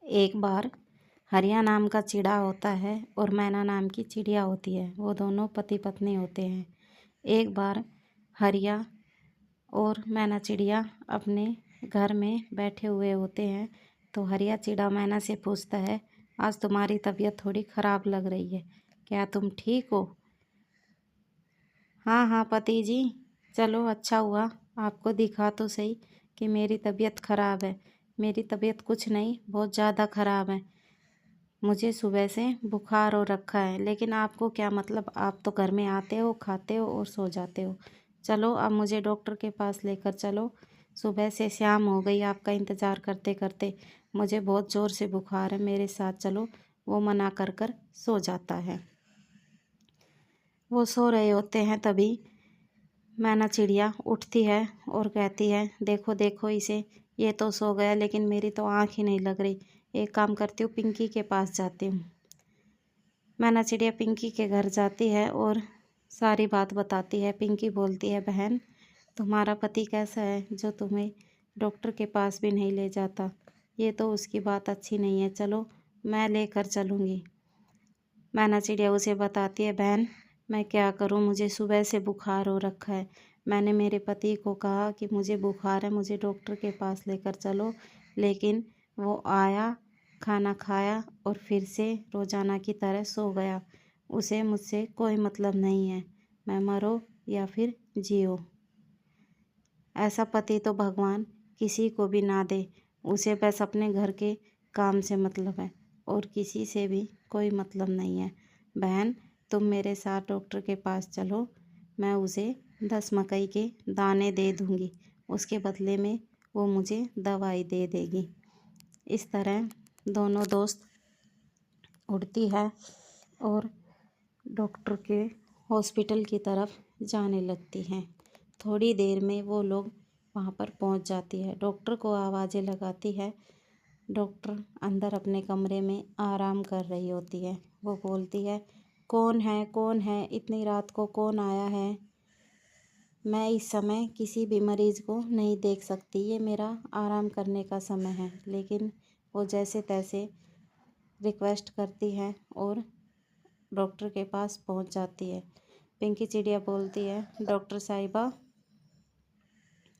एक बार हरिया नाम का चिड़ा होता है और मैना नाम की चिड़िया होती है। वो दोनों पति पत्नी होते हैं। एक बार हरिया और मैना चिड़िया अपने घर में बैठे हुए होते हैं। तो हरिया चिड़ा मैना से पूछता है, आज तुम्हारी तबीयत थोड़ी ख़राब लग रही है, क्या तुम ठीक हो? हाँ हाँ पति जी, चलो अच्छा हुआ आपको दिखा तो सही कि मेरी तबीयत ख़राब है। मेरी तबीयत कुछ नहीं, बहुत ज़्यादा ख़राब है। मुझे सुबह से बुखार हो रखा है, लेकिन आपको क्या मतलब, आप तो घर में आते हो, खाते हो और सो जाते हो। चलो अब मुझे डॉक्टर के पास लेकर चलो। सुबह से शाम हो गई आपका इंतज़ार करते करते। मुझे बहुत ज़ोर से बुखार है, मेरे साथ चलो। वो मना कर कर सो जाता है। वो सो रहे होते हैं, तभी मैना चिड़िया उठती है और कहती है, देखो देखो इसे, ये तो सो गया लेकिन मेरी तो आँख ही नहीं लग रही। एक काम करती हूँ, पिंकी के पास जाती हूँ। मैना चिड़िया पिंकी के घर जाती है और सारी बात बताती है। पिंकी बोलती है, बहन तुम्हारा पति कैसा है जो तुम्हें डॉक्टर के पास भी नहीं ले जाता? ये तो उसकी बात अच्छी नहीं है, चलो मैं लेकर चलूँगी। मैना चिड़िया उसे बताती है, बहन मैं क्या करूं, मुझे सुबह से बुखार हो रखा है। मैंने मेरे पति को कहा कि मुझे बुखार है, मुझे डॉक्टर के पास लेकर चलो, लेकिन वो आया, खाना खाया और फिर से रोज़ाना की तरह सो गया। उसे मुझसे कोई मतलब नहीं है, मैं मरो या फिर जियो। ऐसा पति तो भगवान किसी को भी ना दे। उसे बस अपने घर के काम से मतलब है और किसी से भी कोई मतलब नहीं है। बहन तुम मेरे साथ डॉक्टर के पास चलो, मैं उसे 10 मकई के दाने दे दूँगी, उसके बदले में वो मुझे दवाई दे देगी। इस तरह दोनों दोस्त उड़ती है और डॉक्टर के हॉस्पिटल की तरफ जाने लगती हैं। थोड़ी देर में वो लोग वहाँ पर पहुँच जाती है। डॉक्टर को आवाज़ें लगाती है। डॉक्टर अंदर अपने कमरे में आराम कर रही होती है। वो बोलती है, कौन है, कौन है, इतनी रात को कौन आया है? मैं इस समय किसी भी मरीज़ को नहीं देख सकती, ये मेरा आराम करने का समय है। लेकिन वो जैसे तैसे रिक्वेस्ट करती है और डॉक्टर के पास पहुंच जाती है। पिंकी चिड़िया बोलती है, डॉक्टर साहिबा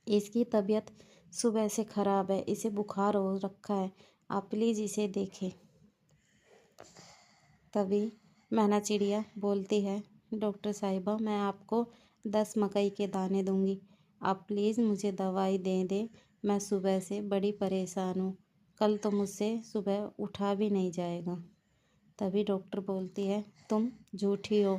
इसकी तबीयत सुबह से ख़राब है, इसे बुखार हो रखा है, आप प्लीज़ इसे देखें। तभी मैना चिड़िया बोलती है, डॉक्टर साहिबा मैं आपको 10 मकई के दाने दूंगी, आप प्लीज़ मुझे दवाई दे दें। मैं सुबह से बड़ी परेशान हूँ, कल तो मुझसे सुबह उठा भी नहीं जाएगा। तभी डॉक्टर बोलती है, तुम झूठी हो,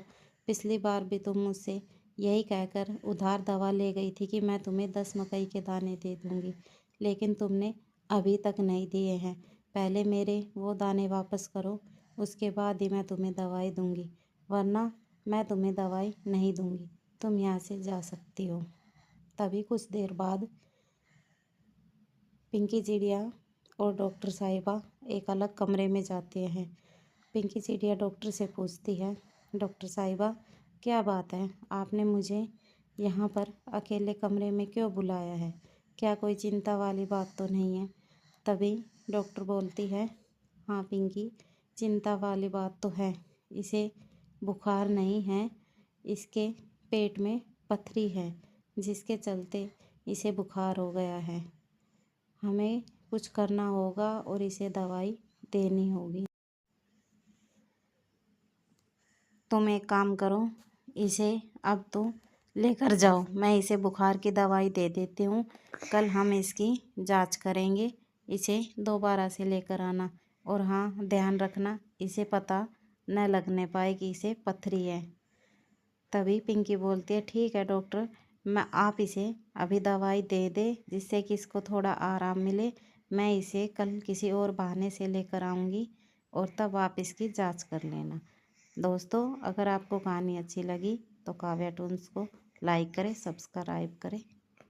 पिछली बार भी तुम मुझसे यही कहकर उधार दवा ले गई थी कि मैं तुम्हें 10 मकई के दाने दे दूंगी, लेकिन तुमने अभी तक नहीं दिए हैं। पहले मेरे वो दाने वापस करो, उसके बाद ही मैं तुम्हें दवाई दूंगी, वरना मैं तुम्हें दवाई नहीं दूंगी। तुम यहाँ से जा सकती हो। तभी कुछ देर बाद पिंकी चिड़िया और डॉक्टर साहिबा एक अलग कमरे में जाते हैं। पिंकी चिड़िया डॉक्टर से पूछती है, डॉक्टर साहिबा क्या बात है, आपने मुझे यहाँ पर अकेले कमरे में क्यों बुलाया है? क्या कोई चिंता वाली बात तो नहीं है? तभी डॉक्टर बोलती है, हाँ पिंकी, चिंता वाली बात तो है। इसे बुखार नहीं है, इसके पेट में पथरी है, जिसके चलते इसे बुखार हो गया है। हमें कुछ करना होगा और इसे दवाई देनी होगी। तुम एक काम करो, इसे अब तो लेकर जाओ, मैं इसे बुखार की दवाई दे देती हूँ। कल हम इसकी जांच करेंगे, इसे दोबारा से लेकर आना। और हाँ ध्यान रखना, इसे पता न लगने पाए कि इसे पथरी है। तभी पिंकी बोलती है, ठीक है डॉक्टर, मैं आप इसे अभी दवाई दे दे जिससे कि इसको थोड़ा आराम मिले। मैं इसे कल किसी और बहाने से लेकर आऊँगी और तब आप इसकी जांच कर लेना। दोस्तों अगर आपको कहानी अच्छी लगी तो काव्या टून्स को लाइक करें, सब्सक्राइब करें।